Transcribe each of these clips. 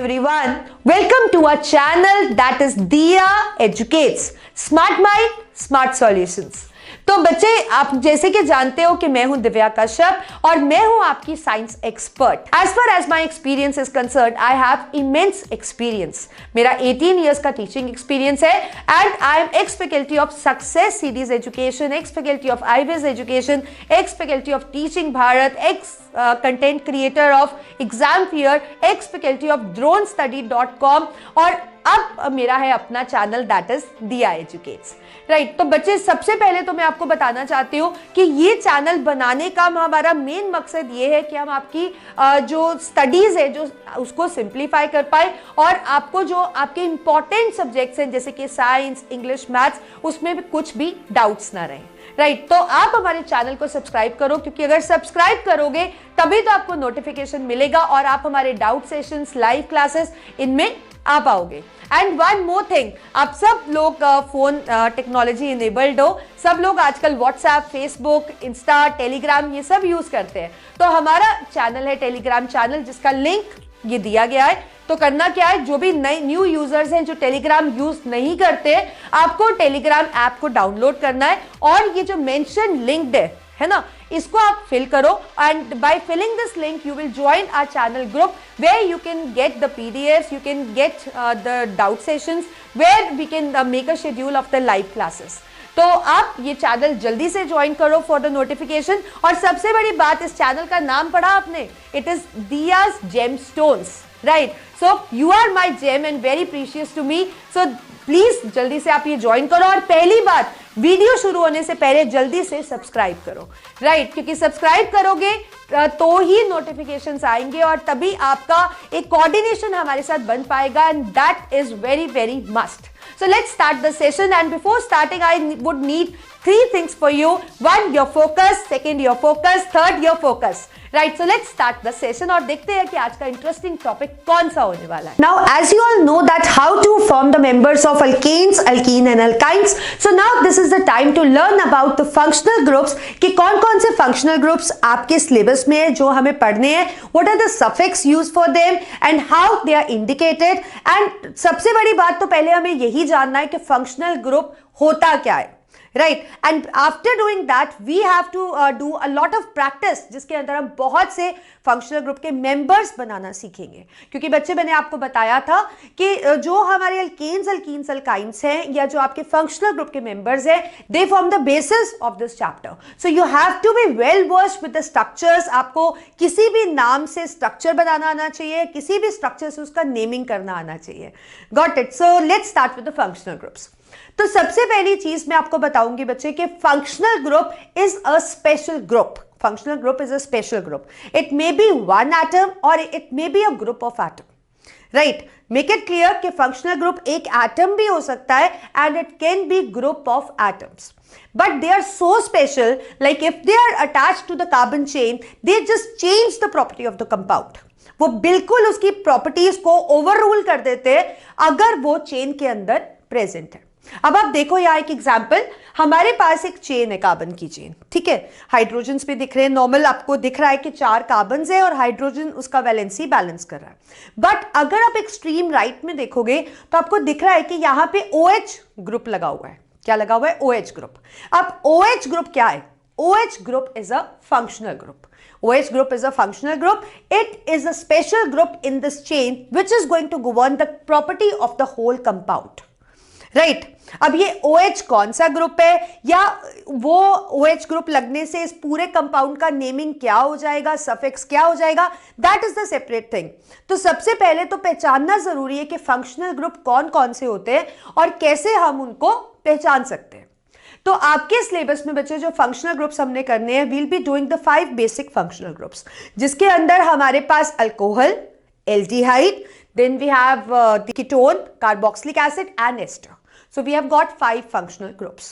everyone. Welcome to our channel that is Diya Educates. Smart Mind, Smart Solutions. तो बच्चे, आप जैसे कि जानते हो कि मैं हूं दिव्या कश्यप और मैं हूं आपकी science expert. As far as my experience is concern, I have immense experience. मेरा 18 ईयर्स का टीचिंग एक्सपीरियंस है and I am ex faculty of success series education, ex faculty of आईविज education, ex faculty of teaching Bharat, ex content creator of exam fear, ex faculty of dronestudy.com और अब मेरा है अपना channel that is Diya educates. Right. तो बच्चे, सबसे पहले तो मैं आपको बताना चाहती हूँ कि ये चैनल बनाने का हमारा मेन मकसद ये है कि हम आपकी जो स्टडीज है जो उसको सिंप्लीफाई कर पाए और आपको जो आपके इंपॉर्टेंट सब्जेक्ट्स हैं जैसे कि साइंस, इंग्लिश, मैथ्स, उसमें भी कुछ भी डाउट्स ना रहें. राइट. तो आप हमारे चैनल को सब्सक्राइब करो, क्योंकि अगर सब्सक्राइब करोगे तभी तो आपको नोटिफिकेशन मिलेगा और आप हमारे डाउट सेशंस, लाइव क्लासेस इनमें आ पाओगे. एंड वन मोर थिंग, आप सब लोग फोन टेक्नोलॉजी इनेबल्ड हो, सब लोग आजकल व्हाट्सएप, फेसबुक, इंस्टा, टेलीग्राम ये सब यूज करते हैं. तो हमारा चैनल है टेलीग्राम चैनल, जिसका लिंक ये दिया गया है. तो करना क्या है, जो भी नए न्यू यूजर्स हैं जो टेलीग्राम यूज नहीं करते, आपको टेलीग्राम ऐप को डाउनलोड करना है और ये जो मेंशन लिंक्ड है ना, इसको आप फिल करो and by filling this link you will join our channel group where you can get the PDFs, you can get the doubt sessions where we can make a schedule of the live classes. तो आप ये channel जल्दी से join करो for the notification. और सबसे बड़ी बात, इस चैनल का नाम पढ़ा आपने, it is Diya's gemstones. Right. So you are my gem and very precious to me. So please जल्दी से आप ये ज्वाइन करो और पहली बात, वीडियो शुरू होने से पहले जल्दी से सब्सक्राइब करो. राइट. क्योंकि सब्सक्राइब करोगे तो ही नोटिफिकेशंस आएंगे और तभी आपका एक कोऑर्डिनेशन हमारे साथ बन पाएगा and that is very very must. So let's start the session, and before starting I would need three things for you. One, your focus. Second, your focus. Third, your focus. Right, so let's start the session और देखते हैं कि आज का interesting topic कौन सा होने वाला है. Now, as you all know that how to form the members of alkanes, alkene and alkynes. So now this is the time to learn about the functional groups कि कौन-कौन से functional groups आपके syllabus में है जो हमें पढ़ने हैं. What are the suffix used for them and how they are indicated. And सबसे बड़ी बात तो पहले हमें यही जानना है कि functional group होता क्या है. Right. And after doing that we have to do a lot of practice, जिसके अंदर हम बहुत से फंक्शनल ग्रुप के मेंबर्स बनाना सीखेंगे. क्योंकि बच्चे, मैंने आपको बताया था कि जो हमारे अल्केन्स, अल्कीन्स, अल्काइंस हैं या जो आपके फंक्शनल ग्रुप के मेंबर्स हैं, they form the basis of this chapter. So you have to be well versed with the structures. आपको किसी भी नाम से स्ट्रक्चर बनाना आना चाहिए, किसी भी स्ट्रक्चर से उसका नेमिंग करना आना चाहिए. Got it. So let's start with the functional groups. तो सबसे पहली चीज मैं आपको बताऊंगी बच्चे कि functional group is a special group. Functional group is a special group. It may be one atom और it may be a group of atom. Right. Make it clear कि फंक्शनल ग्रुप एक एटम भी हो सकता है and it can be group of atoms. But they are so special, like if they are attached to the carbon chain, they just change the property of the compound. वो बिल्कुल उसकी properties को overrule कर देते हैं अगर वो chain के अंदर प्रेजेंट है. अब आप देखो यहाँ एक एग्जाम्पल, हमारे पास एक चेन है, कार्बन की चेन. ठीक है. हाइड्रोजन्स भी दिख रहे हैं. नॉर्मल आपको दिख रहा है कि 4 कार्बन है और हाइड्रोजन उसका वैलेंसी बैलेंस कर रहा है. बट अगर आप एक्सट्रीम राइट में देखोगे तो आपको दिख रहा है कि यहाँ पे OH ग्रुप लगा हुआ है. क्या लगा हुआ है? OH group. अब OH ग्रुप क्या है? OH group is a functional group. OH group is a functional group. It is a special group in this chain which is going to govern the property of the whole compound. Right. अब ये OH कौन सा group है या वो OH group लगने से इस पूरे कंपाउंड का नेमिंग क्या हो जाएगा, सफिक्स क्या हो जाएगा, that is the separate thing. तो सबसे पहले तो पहचानना जरूरी है कि फंक्शनल ग्रुप कौन कौन से होते हैं और कैसे हम उनको पहचान सकते हैं. तो आपके सिलेबस में बच्चे जो फंक्शनल ग्रुप्स हमने करने हैं, we'll be doing the 5 basic functional groups, जिसके अंदर हमारे पास alcohol, aldehyde, then we have the ketone, carboxylic acid and ester. So we have got 5 functional groups.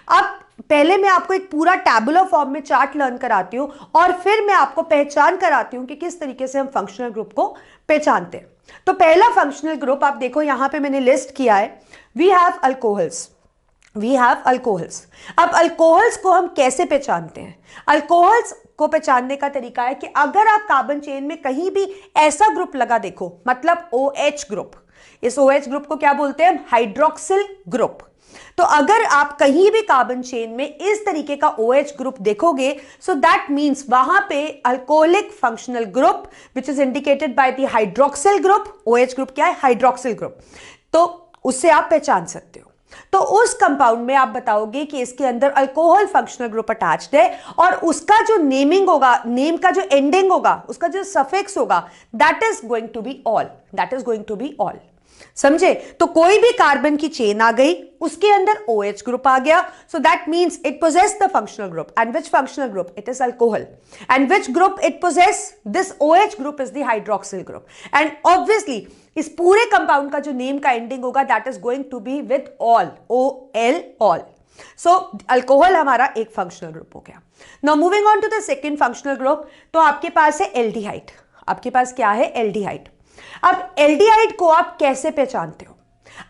अब पहले मैं आपको एक पूरा टैबुलर फॉर्म में चार्ट लर्न कराती हूँ और फिर मैं आपको पहचान कराती हूँ कि किस तरीके से हम फंक्शनल ग्रुप को पहचानते हैं. तो पहला फंक्शनल ग्रुप आप देखो, यहाँ पे मैंने लिस्ट किया है. We have alcohols. We have alcohols. अब अल्कोहल्स को हम कैसे पहचानते हैं? अल्कोहल्स को पहचानने का तरीका है कि अगर आप कार्बन चेन में कहीं भी ऐसा ग्रुप लगा देखो, मतलब OH ग्रुप, इस OH ग्रुप को क्या बोलते हैं? Hydroxyl group. तो अगर आप कहीं भी कार्बन चेन में इस तरीके का OH ग्रुप देखोगे, सो दैट मींस वहां पे alcoholic functional group which is indicated by the hydroxyl group. OH group क्या है? Hydroxyl group. तो उससे आप पहचान सकते हो। तो उस कंपाउंड में आप बताओगे कि इसके अंदर अल्कोहल फंक्शनल ग्रुप अटैच्ड है, और उसका जो नेमिंग होगा, नेम का जो एंडिंग होगा, उसका जो सफिक्स होगा, that is going to be ol. That is going to be ol. समझे? तो कोई भी कार्बन की चेन आ गई, उसके अंदर OH ग्रुप आ गया, so that means it poses the functional group. And which functional group? It is alcohol. And which group it possesses? This OH group is the hydroxyl group. And obviously इस पूरे compound का जो name का ending होगा, that is going to be with ol, OL, ol. So alcohol हमारा एक functional group हो गया। Now moving on to the second functional group, तो आपके पास है एल्डिहाइड। आपके पास क्या है? एल्डिहाइड। अब एल्डिहाइड को आप कैसे पहचानते हो?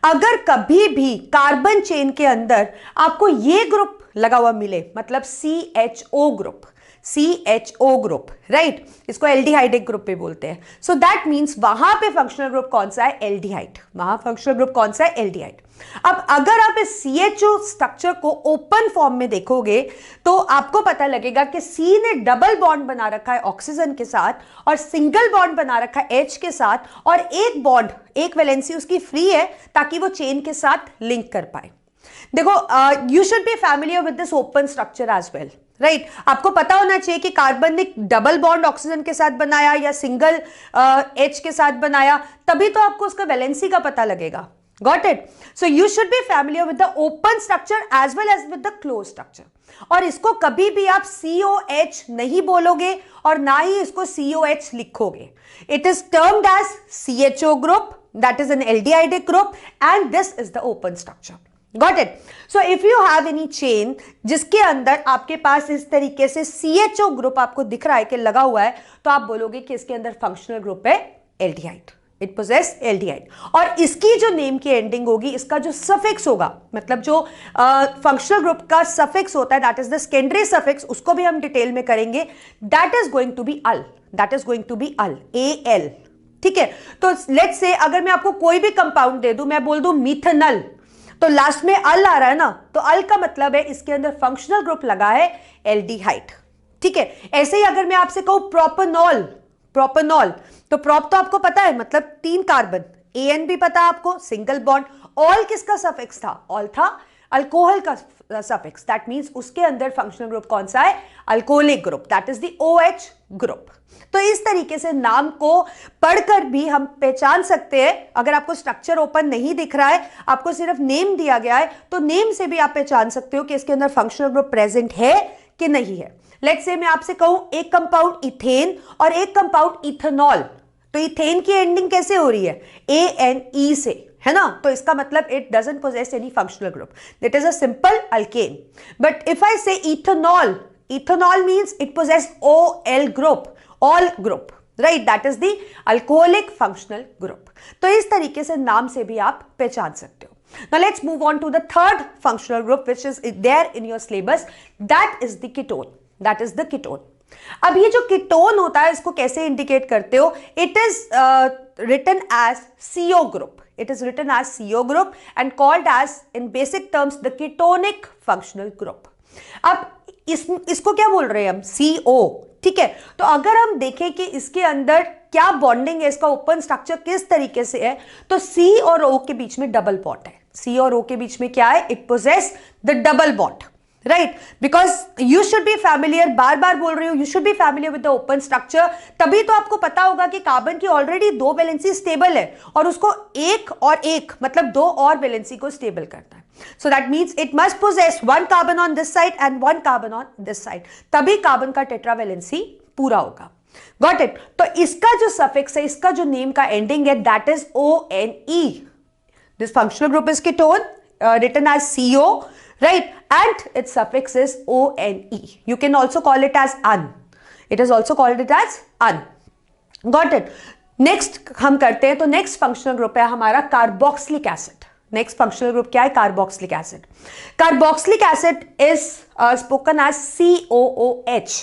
अगर कभी भी कार्बन चेन के अंदर आपको ये ग्रुप लगा हुआ मिले, मतलब CHO group, CHO group, right, इसको एल्डिहाइडिक ग्रुप पे बोलते हैं। सो दैट मींस वहां पे फंक्शनल ग्रुप कौन सा है? एल्डिहाइड। वहां फंक्शनल ग्रुप कौन सा है? एल्डिहाइड। अब अगर आप इस CHO स्ट्रक्चर को ओपन फॉर्म में देखोगे, तो आपको पता लगेगा कि C ने डबल बॉन्ड बना रखा है ऑक्सीजन के साथ, और सिंगल बॉन्ड बना रखा है H के साथ, और एक बॉन्ड, एक वैलेंसी उसकी फ्री है ताकि वो चेन के साथ लिंक कर पाए। देखो, you should be familiar with this open structure as well, right. आपको पता होना चाहिए कि कार्बन ने डबल बॉन्ड ऑक्सीजन के साथ बनाया या सिंगल H के साथ बनाया, तभी तो आपको उसका वैलेंसी का पता लगेगा। Got it? So you should be familiar with the open structure as well as with the closed structure. और इसको कभी भी आप COH नहीं बोलोगे और ना ही इसको COH लिखोगे. It is termed as CHO group, that is an aldehydic group, and this is the open structure. Got it? So if you have any chain जिसके अंदर आपके पास इस तरीके से CHO ग्रुप आपको दिख रहा है कि लगा हुआ है, तो आप बोलोगे कि इसके अंदर फंक्शनल ग्रुप है एल्डिहाइड, इट पोजेस एल्डिहाइड। और इसकी जो नेम की एंडिंग होगी, इसका जो सफिक्स होगा, मतलब जो फंक्शनल ग्रुप का सफिक्स होता है, that is the secondary suffix, उसको भी हम डिटेल में करेंगे, that is going to be al, that is going to be al, AL। ठीक है, तो लेट्स से अगर मैं आपको कोई भी कंपाउंड दे दूं, मैं बोल दूं मिथेनल, तो लास्ट में अल आ रहा है ना, तो अल का मतलब है इसके अंदर फंक्शनल ग्रुप लगा है एल्डिहाइड। ठीक है, ऐसे ही अगर मैं आपसे कहूं प्रोपेनॉल, प्रोपेनॉल, तो प्रोप तो आपको पता है, मतलब 3 कार्बन, AN भी पता है आपको, सिंगल बॉन्ड। ऑल किसका सफिक्स था? ऑल था अल्कोहल का सफिक्स, दैट मींस उसके अंदर फंक्शनल ग्रुप कौन सा है? Alcoholic group, that is the OH group. तो इस तरीके से नाम को पढ़कर भी हम पहचान सकते हैं। अगर आपको स्ट्रक्चर ओपन नहीं दिख रहा है, आपको सिर्फ नेम दिया गया है, तो नेम से भी आप पहचान सकते हो कि इसके अंदर फंक्शनल ग्रुप प्रेजेंट है कि नहीं है। लेट्स से मैं आपसे कहूं एक कंपाउंड इथेन और एक कंपाउंड इथेनॉल, तो इथेन की एंडिंग कैसे हो रही है? ANE से, है ना, तो इसका मतलब it doesn't possess any functional group, that is a simple alkane. But if I say ethanol, ethanol means it possess OL group, OL group, right, that is the alcoholic functional group. तो इस तरीके से नाम से भी आप पहचान सकते हो। Now let's move on to the third functional group which is there in your syllabus, that is the ketone, that is the ketone. अब ये जो कीटोन होता है, इसको कैसे इंडिकेट करते हो? It is written as CO group, it is written as CO group and called as in basic terms the ketonic functional group. अब इसको क्या बोल रहे हैं हम? CO। ठीक है, तो अगर हम देखें कि इसके अंदर क्या बॉन्डिंग है, इसका ओपन स्ट्रक्चर किस तरीके से है, तो C और O के बीच में डबल बॉन्ड है। C और O के बीच में क्या है? It poses the double bond, right, because you should be familiar, बार बार बोल रही हूं, you should be familiar with the open structure, तभी तो आपको पता होगा कि कार्बन की ऑलरेडी 2 वैलेंसी स्टेबल है और उसको एक और एक, मतलब 2 और वैलेंसी को स्टेबल करता है। So that means it must possess 1 carbon on this side and 1 carbon on this side, तभी कार्बन का टेट्रा वैलेंसी पूरा होगा। Got it? तो इसका जो सफिक्स है, इसका जो नेम का एंडिंग है, that is ONE। This functional group is ketone, written as CO, right, and its suffix is ONE. You can also call it as un. It is also called it as un. Got it? Next हम करते हैं, तो next functional group है हमारा carboxylic acid, next functional group क्या है? Carboxylic acid. Carboxylic acid is spoken as COOH।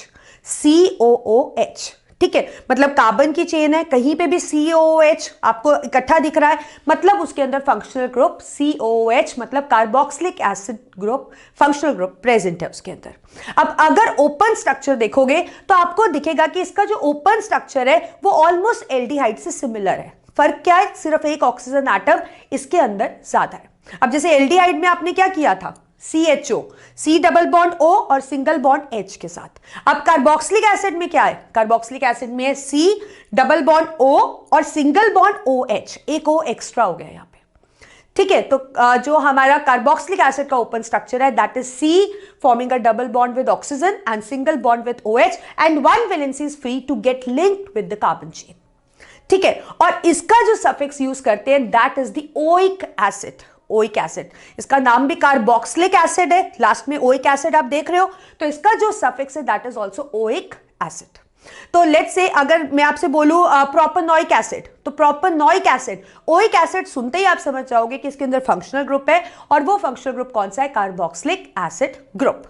COOH, ठीक है, मतलब कार्बन की चेन है, कहीं पे भी COOH आपको इकट्ठा दिख रहा है, मतलब उसके अंदर फंक्शनल ग्रुप COOH मतलब carboxylic acid group, functional group present है उसके अंदर। अब अगर ओपन स्ट्रक्चर देखोगे तो आपको दिखेगा कि इसका जो ओपन स्ट्रक्चर है वो ऑलमोस्ट एल्डिहाइड से सिमिलर है। फर्क क्या है? सिर्फ एक ऑक्सीजन एटम इसके अंदर ज्यादा है। अब जैसे एल्डिहाइड में आपने क्या किया था? CHO, C double bond O और सिंगल बॉन्ड H के साथ। अब कार्बोक्सिलिक एसिड में क्या है? कार्बोक्सिलिक एसिड में C डबल बॉन्ड O और सिंगल बॉन्ड OH, एक O एक्स्ट्रा हो गया यहां पे, ठीक है। तो जो हमारा कार्बोक्सिलिक एसिड का ओपन स्ट्रक्चर है that is C forming a double bond with oxygen and single bond with OH and one valency is free to get linked with the carbon chain, ठीक है। और इसका जो सफिक्स यूज करते हैं that is the oic acid. Oic acid, इसका नाम भी कार्बोक्सिलिक एसिड है, लास्ट में ओइक एसिड आप देख रहे हो, तो इसका जो सफिक्स है that is also oic acid. तो लेट्स से अगर मैं आपसे बोलूं प्रोपेनोइक एसिड, तो प्रोपेनोइक एसिड, ओइक एसिड सुनते ही आप समझ जाओगे कि इसके अंदर फंक्शनल ग्रुप है, और वो फंक्शनल ग्रुप कौन सा है? Carboxylic acid group.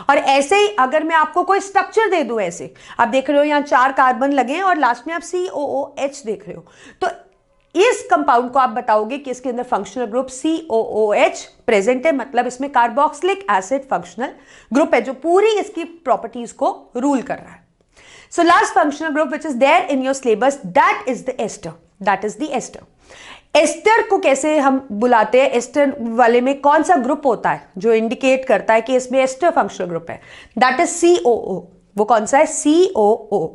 और ऐसे ही अगर मैं आपको कोई स्ट्रक्चर दे दूं, ऐसे आप देख रहे हो यहां 4 कार्बन लगे हैं और लास्ट में आप COOH देख रहे हो, तो इस कंपाउंड को आप बताओगे कि इसके अंदर फंक्शनल ग्रुप COOH प्रेजेंट है, मतलब इसमें कार्बोक्सिलिक एसिड फंक्शनल ग्रुप है जो पूरी इसकी प्रॉपर्टीज को रूल कर रहा है। So last functional group which is there in your syllabus that is the ester, that is the ester. Ester को कैसे हम बुलाते हैं? एस्टर वाले में कौन सा ग्रुप होता है जो इंडिकेट करता है कि इसमें एस्टर फंक्शनल ग्रुप है? That is COO। वो कौन सा है? COO।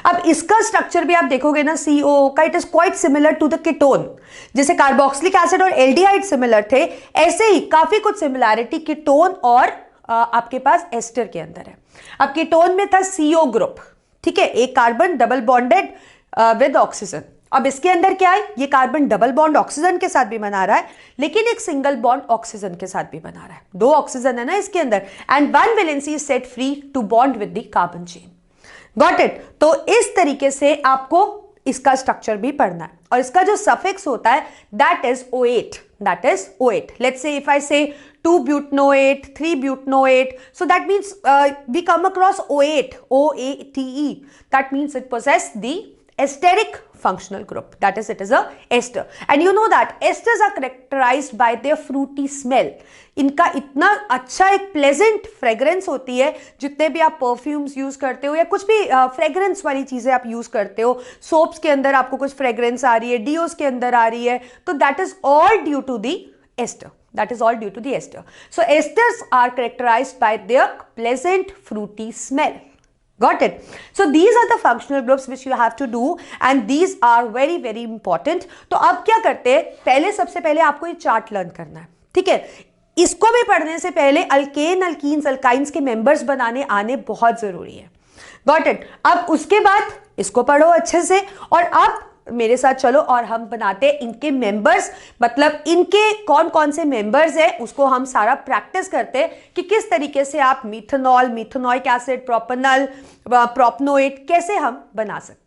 अब इसका स्ट्रक्चर भी आप देखोगे ना COO का, it is quite similar to the ketone. जैसे कार्बोक्सिलिक एसिड और एल्डिहाइड सिमिलर थे, ऐसे ही काफी कुछ सिमिलैरिटी कीटोन और आपके पास एस्टर के अंदर है। अब कीटोन में था CO ग्रुप, ठीक है, एक carbon double bonded with oxygen. अब इसके अंदर क्या है? ये कार्बन डबल बॉन्ड ऑक्सीजन के साथ भी बना रहा है, लेकिन एक सिंगल बॉन्ड ऑक्सीजन के साथ भी बना रहा है। 2 ऑक्सीजन है ना इसके अंदर, and one valency is set free to bond with the carbon chain. Got it? तो इस तरीके से आपको इसका स्ट्रक्चर भी पढ़ना है, और इसका जो सफिक्स होता है that is OAT, that is OAT। Let's say if I से 2 butanoate, 3 butanoate, so that means we come across OAT, OATE, that means it possess the esteric functional group, that is it is a ester, and you know that esters are characterized by their fruity smell। इनका इतना अच्छा एक pleasant fragrance होती है, जितने भी आप perfumes use करते हो या कुछ भी फ्रेग्रेंस वाली चीजें आप यूज करते हो, सोप्स के अंदर आपको कुछ फ्रेग्रेंस आ रही है, डियोस के अंदर आ रही है, तो that is all due to the ester, that is all due to the ester. So esters are characterized by their pleasant fruity smell. Got it? So these are the functional groups which you have to do, and these are very very important. तो अब क्या करते हैं? पहले सबसे पहले आपको ये चार्ट लर्न करना है, ठीक है। इसको भी पढ़ने से पहले अल्केन, अल्कीन्स, अल्काइंस के मेंबर्स बनाने आने बहुत जरूरी है। Got it? अब उसके बाद इसको पढ़ो अच्छे से, और अब मेरे साथ चलो और हम बनाते हैं इनके मेंबर्स, मतलब इनके कौन कौन से मेंबर्स हैं उसको हम सारा प्रैक्टिस करते हैं कि किस तरीके से आप मिथेनॉल, मिथेनोइक एसिड, प्रोपेनॉल, प्रोपनोएट कैसे हम बना सकते हैं।